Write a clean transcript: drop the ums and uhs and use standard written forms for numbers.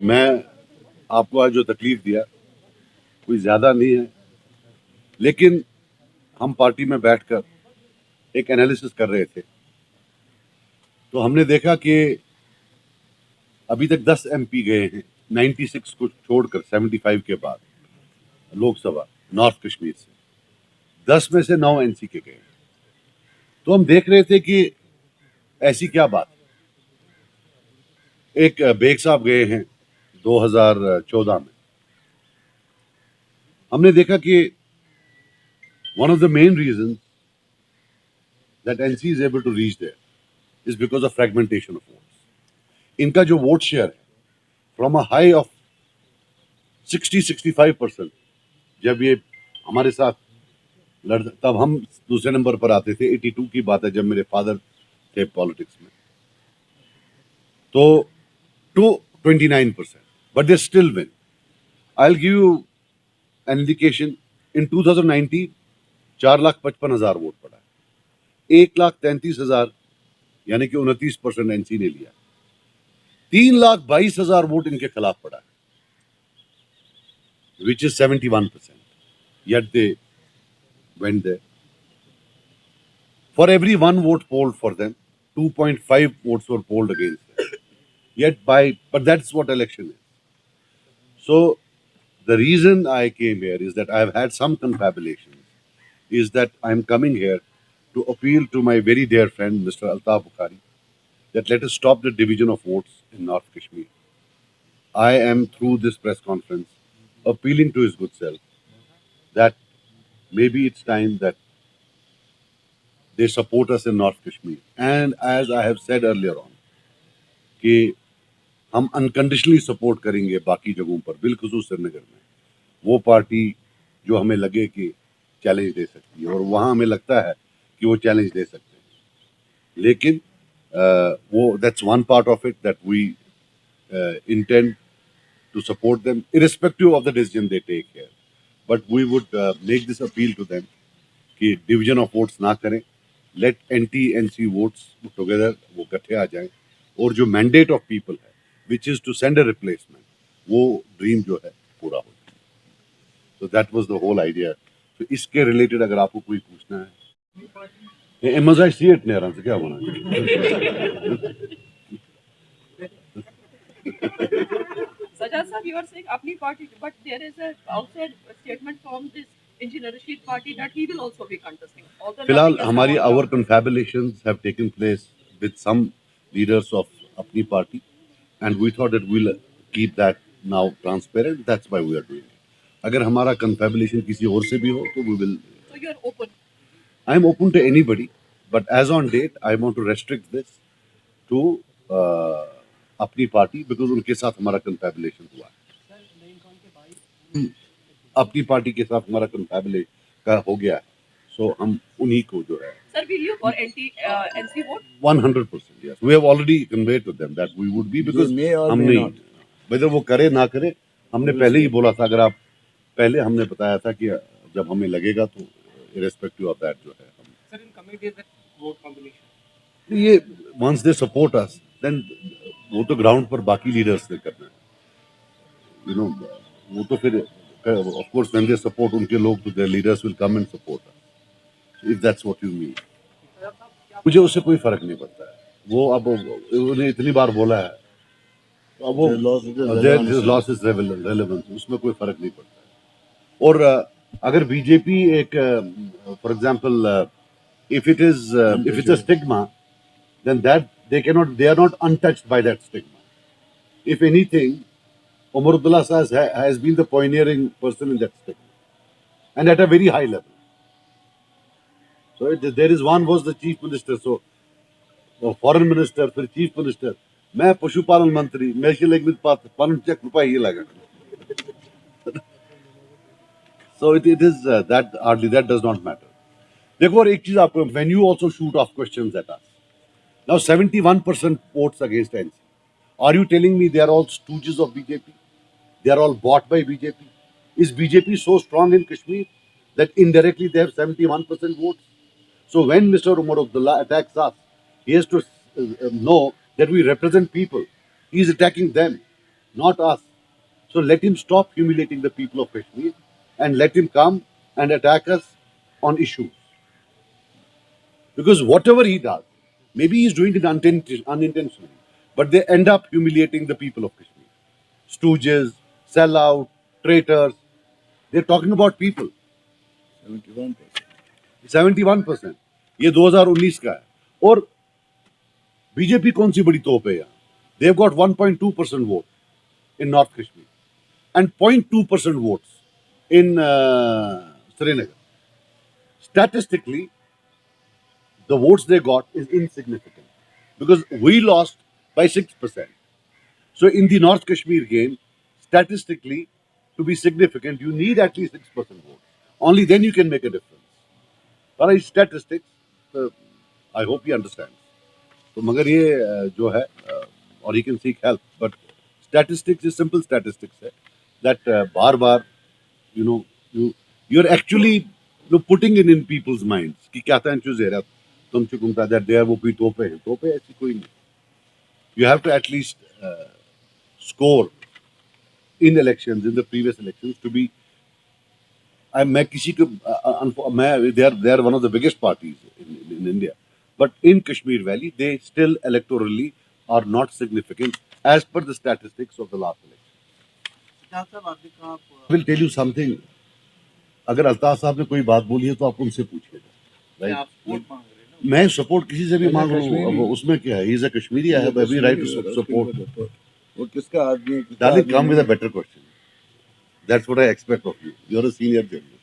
मैं आपको आज जो तकलीफ दिया कोई ज़्यादा नहीं है, लेकिन हम पार्टी में बैठकर एक एनालिसिस कर रहे थे, तो हमने देखा कि अभी तक 10 एमपी गए हैं 96 को छोड़कर 75 के बाद लोकसभा नॉर्थ कश्मीर से, 10 में से 9 एनसी के गए। तो हम देख रहे थे कि ऐसी क्या बात। एक बेग साहब गए हैं 2014 में। हमने देखा कि one of the main reasons that NC is able to reach there is because of fragmentation of votes. इनका जो वोट शेयर है फ्रॉम अ हाई ऑफ 60-65%, जब ये हमारे साथ तब हम दूसरे नंबर पर आते थे। 82 की बात है जब मेरे फादर थे पॉलिटिक्स में, तो to 29%, but they still win. I will give you an indication. In 2019 4,55,000 vote पड़ा है, 1,33,000 यानी कि 29% एनसी ने लिया। 3,22,000 वोट इनके खिलाफ पड़ा है, which is 71%. Yet they went there. For every one vote polled for them, 2.5 votes were polled against them. But that's what election is. So the reason I came here is that I've had some confabulations, is that I'm coming here to appeal to my very dear friend, Mr. Altaf Bukhari, that let us stop the division of votes in North Kashmir. I am, through this press conference, appealing to his good self that maybe it's time that they support us in North Kashmir. And as I have said earlier on, कि हम unconditionally support करेंगे बाकी जगहों पर, बिलखुसूस श्रीनगर में वो party जो हमें लगे कि चैलेंज दे सकती है, और वहाँ हमें लगता है कि वो चैलेंज दे सकते हैं। लेकिन वो that's one part of it that we intend to support them irrespective of the decision they take here, but we would make this appeal to them कि division of votes ना करें, let NT-NC votes together वो इकट्ठे आ जाएं, और जो mandate of people है which is to send a replacement, वो dream जो है पूरा हो जाए। So that was the whole idea. So इसके related अगर आपको कोई पूछना है, MSI see it नहीं आ रहा से क्या होना। Sajjad sir, you are saying apni party, but there is a outside statement from this Engineer Rashid party that he will also be contesting. फिलहाल हमारी our confabulations have taken place with some leaders of अपनी party, and we thought that we'll keep that now transparent. That's why we are doing it. अगर हमारा confabulation किसी और से भी हो तो we will. So you are open. I am open to anybody, but as on date, I want to restrict this to अपनी party because उनके साथ हमारा confabulation हुआ है। अपनी पार्टी के साथ हमारा confabulation का हो गया है, so हम उन्हीं को जो है। Sir, will you for NC vote? 100%, yes. We have already conveyed to them that we would be, because हम नहीं, whether वो करे ना करे, हमने पहले ही बोला था। अगर आप पहले हमने बताया था कि जब हमें लगेगा तो irrespective of that जो है हम। Sir, in coming days that vote combination. ये once they support us, then वो तो ग्राउंड पर बाकी लीडर्स ने करना है, you know, वो तो फिर of course when they support उनके लोग तो their leaders will come and support us, if that's what you mean. मुझे उससे कोई फर्क नहीं पड़ता है। वो अब उन्हें इतनी बार बोला है, तो अब वो लॉस इज रेलेवेंस, उसमें कोई फर्क नहीं पड़ता है। और अगर बीजेपी एक for example if it's a stigma, then that they are not untouched by that stigma. If anything, Umar Abdullah has been the pioneering person in that stigma, and at a very high level. So there is one was the chief minister, so foreign minister, फिर chief minister, मैं पशुपालन मंत्री, मैं शिलेग पालन check रुपये ये लगा। So it is that hardly that does not matter. देखो और एक चीज आपको, when you also shoot off questions at us, now 71% votes against NC. Are you telling me they are all stooges of BJP? They are all bought by BJP? Is BJP so strong in Kashmir that indirectly they have 71% votes? So when Mr. Umar Abdullah attacks us, he has to know that we represent people. He is attacking them. not us. So let him stop humiliating the people of Kashmir and let him come and attack us on issues. Because whatever he does, maybe he's doing it unintentionally, but they end up humiliating the people of Kashmir. Stooges, sellout, traitors. They're talking about people. 71%. ये 2019 का है. और BJP कौन सी बड़ी तोप है यहाँ? They've got 1.2% vote in North Kashmir and 0.2% votes in Srinagar. Statistically, the votes they got is insignificant because we lost by 6%. So in the North Kashmir game, statistically, to be significant, you need at least 6% votes. Only then you can make a difference. But statistics, I hope he understands. तो मगर ये जो है और he can seek help, but statistics is simple statistics है that बार-बार you're actually putting it in people's minds कि क्या था चीज़ है तुम चुकुमता that they are वो भी तोपे ऐसी कोई नहीं. You have to at least score in elections, in the previous elections to be. मैं किसी को they are one of the biggest parties in India, but in Kashmir Valley they still electorally are not significant as per the statistics of the last election. I will tell you something. अगर अल्ताफ साहब ने कोई बात बोली है तो आप उनसे पूछिएगा. आप वोट मांग रहे हैं ना? मैं सपोर्ट किसी से भी मांग लूँ, अब उसमें क्या है? He is a Kashmiri. I have every right to support. वो किसका आदमी है? Darling, come with a better question. That's what I expect of you. You're a senior journalist.